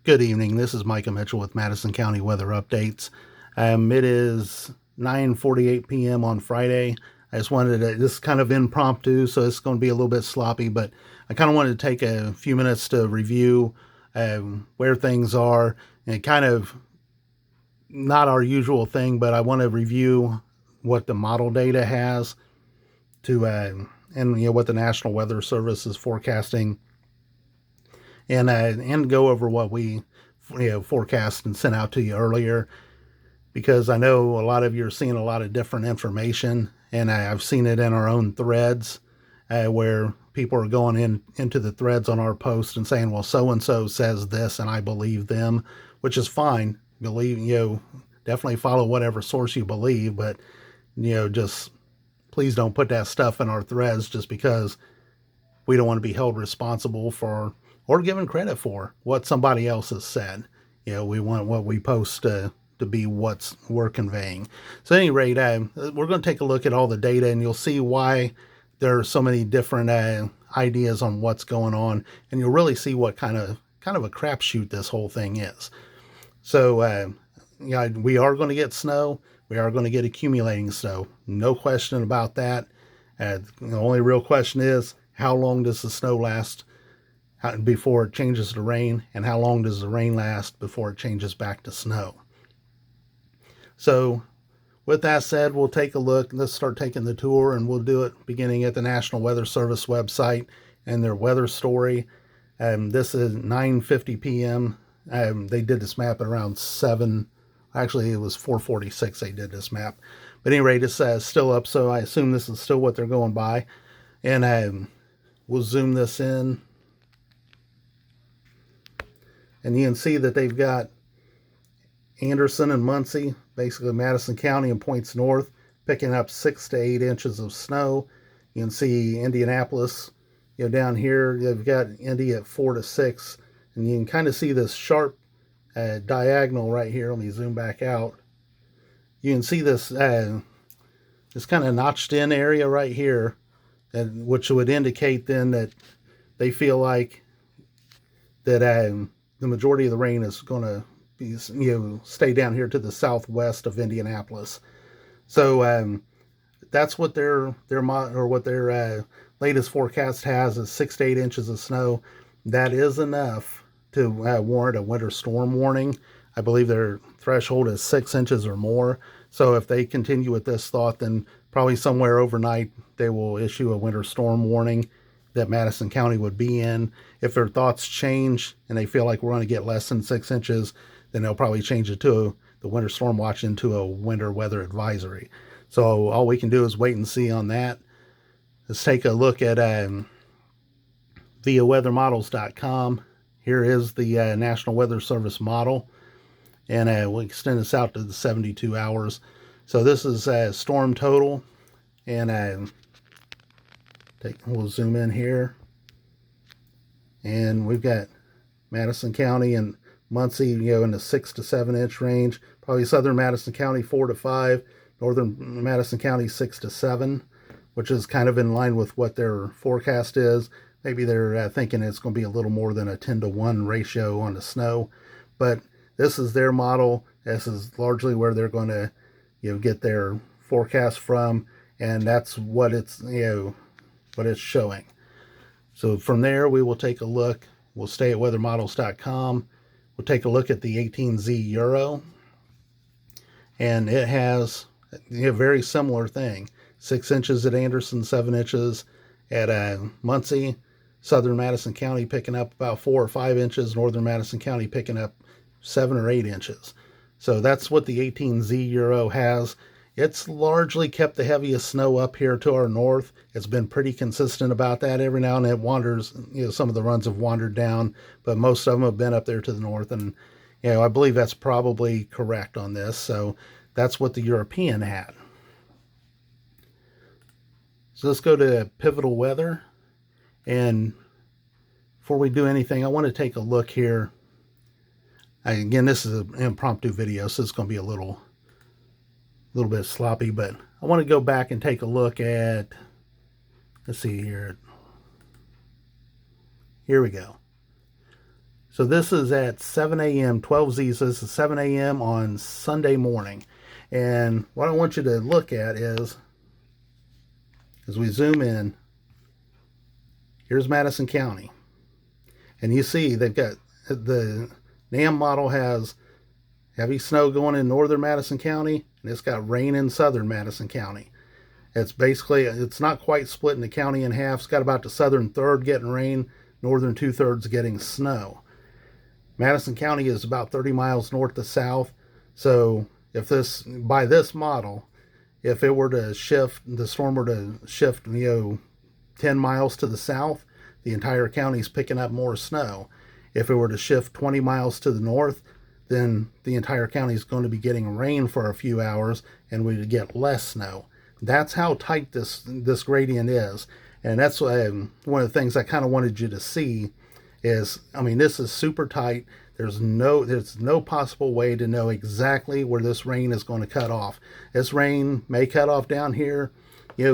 Good evening. This is Micah Mitchell with Madison County Weather Updates. It is 9:48 p.m. on Friday. I just wanted to, this is kind of impromptu, so it's going to be a little bit sloppy, but I kind of wanted to take a few minutes to review where things are, and kind of not our usual thing, but I want to review what the model data has to, and what the National Weather Service is forecasting, and go over what we forecast and sent out to you earlier, because I know a lot of you are seeing a lot of different information, and I've seen it in our own threads where people are going into the threads on our post and saying, well, so and so says this and I believe them, which is fine. Believe, definitely follow whatever source you believe, but just please don't put that stuff in our threads just because we don't want to be held responsible for or given credit for what somebody else has said. We want what we post to be what we're conveying. So at any rate, we're going to take a look at all the data, and you'll see why there are so many different ideas on what's going on, and you'll really see what kind of a crapshoot this whole thing is. So we are going to get snow. We are going to get accumulating snow. No question about that. The only real question is, how long does the snow last before it changes to rain, and how long does the rain last before it changes back to snow? So with that said, we'll take a look. Let's start taking the tour, and we'll do it beginning at the National Weather Service website and their weather story. This is 9:50 p.m. They did this map at around 7. Actually, it was 4:46 they did this map. But at any rate, it's still up, so I assume this is still what they're going by. And we'll zoom this in. And you can see that they've got Anderson and Muncie, basically Madison County and points north, picking up 6 to 8 inches of snow. You can see Indianapolis, down here, you've got Indy at 4 to 6. And you can kind of see this sharp diagonal right here. Let me zoom back out. You can see this this kind of notched in area right here, which would indicate then that they feel like that the majority of the rain is going to be, stay down here to the southwest of Indianapolis. So that's what their latest forecast has, is 6 to 8 inches of snow. That is enough to warrant a winter storm warning. I believe their threshold is 6 inches or more. So if they continue with this thought, then probably somewhere overnight they will issue a winter storm warning that Madison County would be in. If their thoughts change and they feel like we're going to get less than 6 inches, then they'll probably change it to the winter storm watch into a winter weather advisory. So all we can do is wait and see on that. Let's take a look at viaweathermodels.com. Here is the National Weather Service model, and we'll extend this out to the 72 hours. So this is storm total, and we'll zoom in here, and we've got Madison County and Muncie, in the 6 to 7 inch range. Probably southern Madison County 4 to 5, northern Madison County 6 to 7, which is kind of in line with what their forecast is. Maybe they're thinking it's going to be a little more than a 10 to 1 ratio on the snow, but this is their model. This is largely where they're going to, get their forecast from, and that's what it's, what it's showing. So from there, we will take a look. We'll stay at weathermodels.com. We'll take a look at the 18Z Euro, and it has a very similar thing. 6 inches at Anderson, 7 inches at Muncie. Southern Madison County picking up about 4 or 5 inches. Northern Madison County picking up 7 or 8 inches. So that's what the 18Z Euro has. It's largely kept the heaviest snow up here to our north. It's been pretty consistent about that. Every now and then it wanders, some of the runs have wandered down, but most of them have been up there to the north. And, I believe that's probably correct on this. So that's what the European had. So let's go to Pivotal Weather. And before we do anything, I want to take a look here. Again, this is an impromptu video, so it's going to be a little bit sloppy, but I want to go back and take a look at, let's see here. Here we go. So this is at 7 a.m., 12Z, so this is 7 a.m. on Sunday morning. And what I want you to look at is, as we zoom in, here's Madison County. And you see they've got, the NAM model has heavy snow going in northern Madison County, and it's got rain in southern Madison County. It's basically, it's not quite splitting the county in half. It's got about the southern third getting rain, northern 2/3 getting snow. Madison County is about 30 miles north to south. So if this, by this model, if it were to shift, the storm were to shift, 10 miles to the south, the entire county is picking up more snow. If it were to shift 20 miles to the north, then the entire county is going to be getting rain for a few hours, and we would get less snow. That's how tight this gradient is. And that's one of the things I kind of wanted you to see is, I mean, this is super tight. There's no possible way to know exactly where this rain is going to cut off. This rain may cut off down here,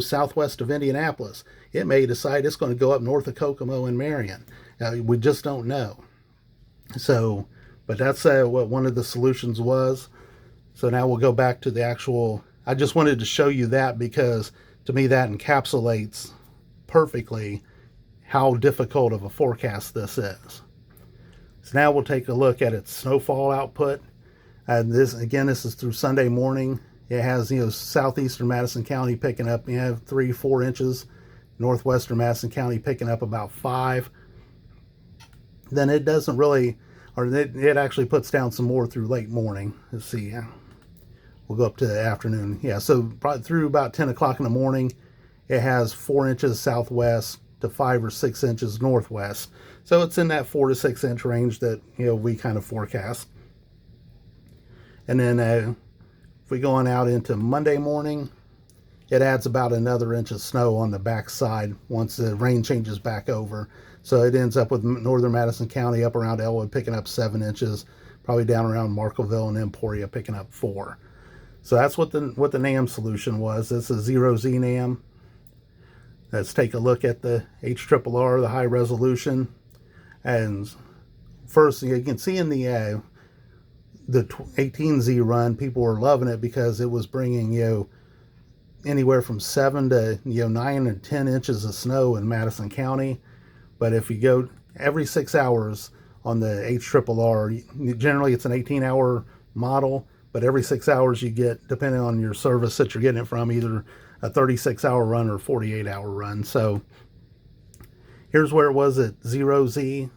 southwest of Indianapolis. It may decide it's going to go up north of Kokomo and Marion. We just don't know. So, but that's what one of the solutions was. So now we'll go back to the actual, I just wanted to show you that because to me that encapsulates perfectly how difficult of a forecast this is. So now we'll take a look at its snowfall output. And this is through Sunday morning. It has, southeastern Madison County picking up, 3-4 inches. Northwestern Madison County picking up about 5. Then it doesn't really, or it actually puts down some more through late morning. Let's see. We'll go up to the afternoon. Yeah, so probably through about 10 o'clock in the morning, it has 4 inches southwest to 5 or 6 inches northwest. So it's in that 4 to 6 inch range that, we kind of forecast. And then if we go on out into Monday morning, it adds about another inch of snow on the back side once the rain changes back over. So it ends up with northern Madison County up around Elwood picking up 7 inches, probably down around Marklettville and Emporia picking up 4. So that's what the NAM solution was. This is 0Z NAM. Let's take a look at the HRRR, the high resolution. And first, you can see in the 18Z run, people were loving it because it was bringing anywhere from 7 to 9 and 10 inches of snow in Madison County. But if you go every 6 hours on the HRRR, generally it's an 18-hour model, but every 6 hours you get, depending on your service that you're getting it from, either a 36-hour run or 48-hour run. So here's where it was at 0Z.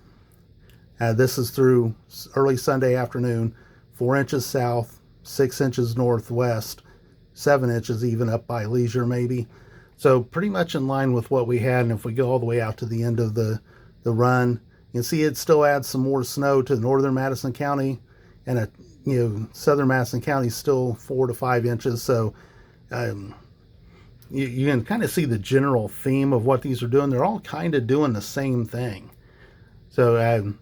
This is through early Sunday afternoon, 4 inches south, 6 inches northwest, 7 inches even up by Leisure maybe. So pretty much in line with what we had. And if we go all the way out to the end of the run, you can see it still adds some more snow to northern Madison County, and southern Madison County still 4 to 5 inches. So you can kind of see the general theme of what these are doing. They're all kind of doing the same thing. So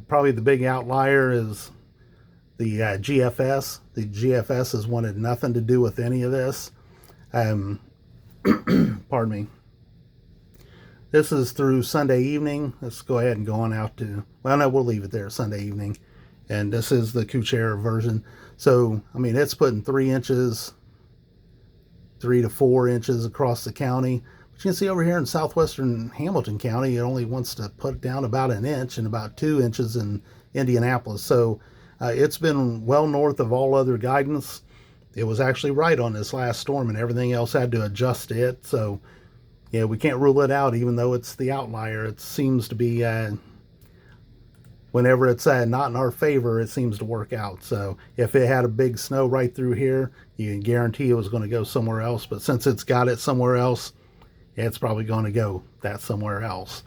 probably the big outlier is the GFS. The GFS has wanted nothing to do with any of this. Pardon me. This is through Sunday evening. Let's go ahead and go on out to, well, no, we'll leave it there, Sunday evening. And this is the Kuchera version. So, I mean, it's putting 3 inches, 3 to 4 inches across the county. But you can see over here in southwestern Hamilton County, it only wants to put down about an inch and about 2 inches in Indianapolis. So it's been well north of all other guidance. It was actually right on this last storm, and everything else had to adjust to it. So, we can't rule it out, even though it's the outlier. It seems to be, whenever it's not in our favor, it seems to work out. So if it had a big snow right through here, you can guarantee it was going to go somewhere else. But since it's got it somewhere else, it's probably going to go that somewhere else.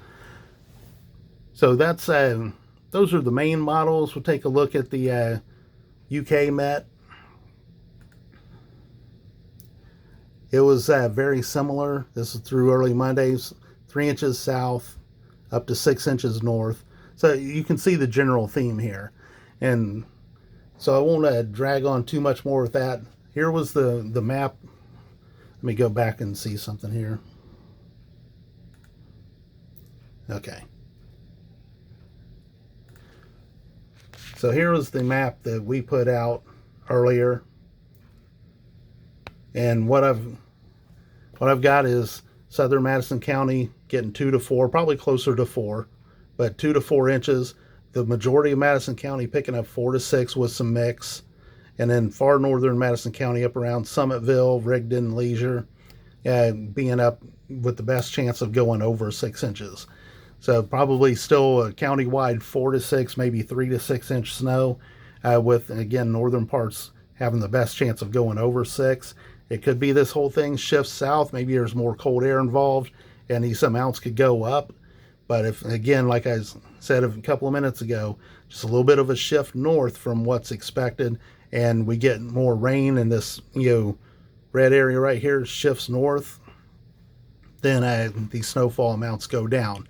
So that's those are the main models. We'll take a look at the UK Met. It was very similar. This is through early Mondays, 3 inches south, up to 6 inches north. So you can see the general theme here. And so I won't drag on too much more with that. Here was the map. Let me go back and see something here. Okay. So here was the map that we put out earlier, and what I've got is southern Madison County getting 2 to 4, probably closer to 4, but 2 to 4 inches. The majority of Madison County picking up 4 to 6 with some mix. And then far northern Madison County up around Summitville, Rigdon, Leisure, being up with the best chance of going over 6 inches. So probably still a countywide 4 to 6, maybe 3 to 6 inch snow, with, again, northern parts having the best chance of going over 6. It could be this whole thing shifts south. Maybe there's more cold air involved and these amounts could go up. But if, again, like I said a couple of minutes ago, just a little bit of a shift north from what's expected, and we get more rain and this, red area right here shifts north, then these snowfall amounts go down.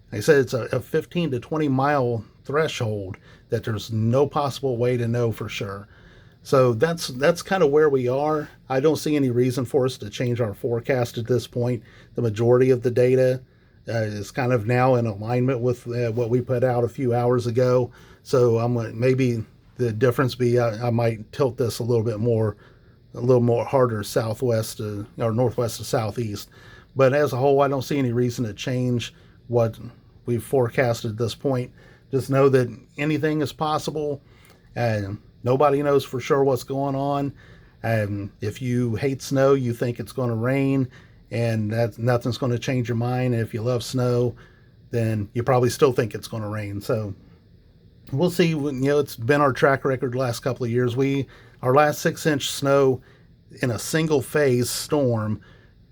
Like I said, it's a 15 to 20 mile threshold that there's no possible way to know for sure. So that's kind of where we are. I don't see any reason for us to change our forecast at this point. The majority of the data is kind of now in alignment with what we put out a few hours ago. So maybe the difference be I might tilt this a little more harder southwest or northwest to southeast. But as a whole, I don't see any reason to change what we've forecasted at this point. Just know that anything is possible. Nobody knows for sure what's going on. If you hate snow, you think it's going to rain, and that nothing's going to change your mind. And if you love snow, then you probably still think it's going to rain. So we'll see. It's been our track record the last couple of years. Our last 6-inch snow in a single phase storm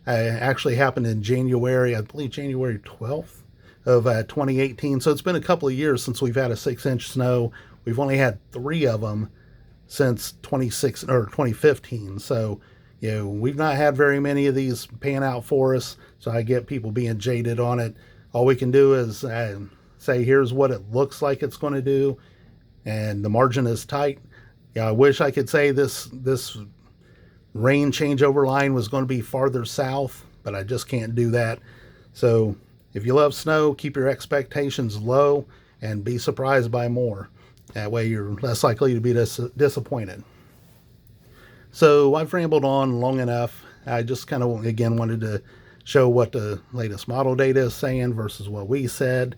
actually happened in January, I believe January 12th of 2018. So it's been a couple of years since we've had a 6-inch snow. We've only had 3 of them since 2015. So, we've not had very many of these pan out for us. So I get people being jaded on it. All we can do is say, here's what it looks like it's going to do. And the margin is tight. I wish I could say this rain changeover line was going to be farther south, but I just can't do that. So if you love snow, keep your expectations low and be surprised by more. That way you're less likely to be disappointed. So I've rambled on long enough. I just kind of, again, wanted to show what the latest model data is saying versus what we said.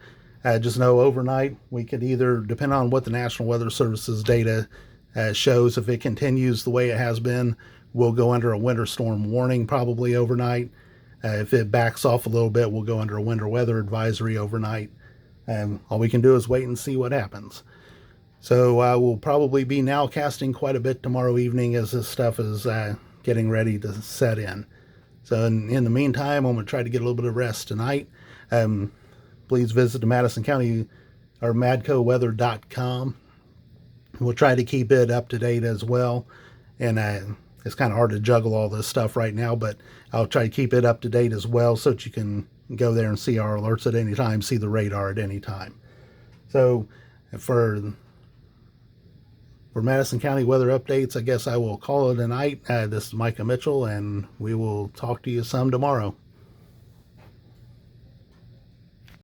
Just know overnight we could either, depend on what the National Weather Service's data shows, if it continues the way it has been, we'll go under a winter storm warning probably overnight. If it backs off a little bit, we'll go under a winter weather advisory overnight. All we can do is wait and see what happens. So I will probably be nowcasting quite a bit tomorrow evening as this stuff is getting ready to set in. So in the meantime, I'm going to try to get a little bit of rest tonight. Please visit the Madison County or madcoweather.com. We'll try to keep it up to date as well. And it's kind of hard to juggle all this stuff right now, but I'll try to keep it up to date as well so that you can go there and see our alerts at any time, see the radar at any time. So for Madison County weather updates, I guess I will call it a night. This is Micah Mitchell, and we will talk to you some tomorrow.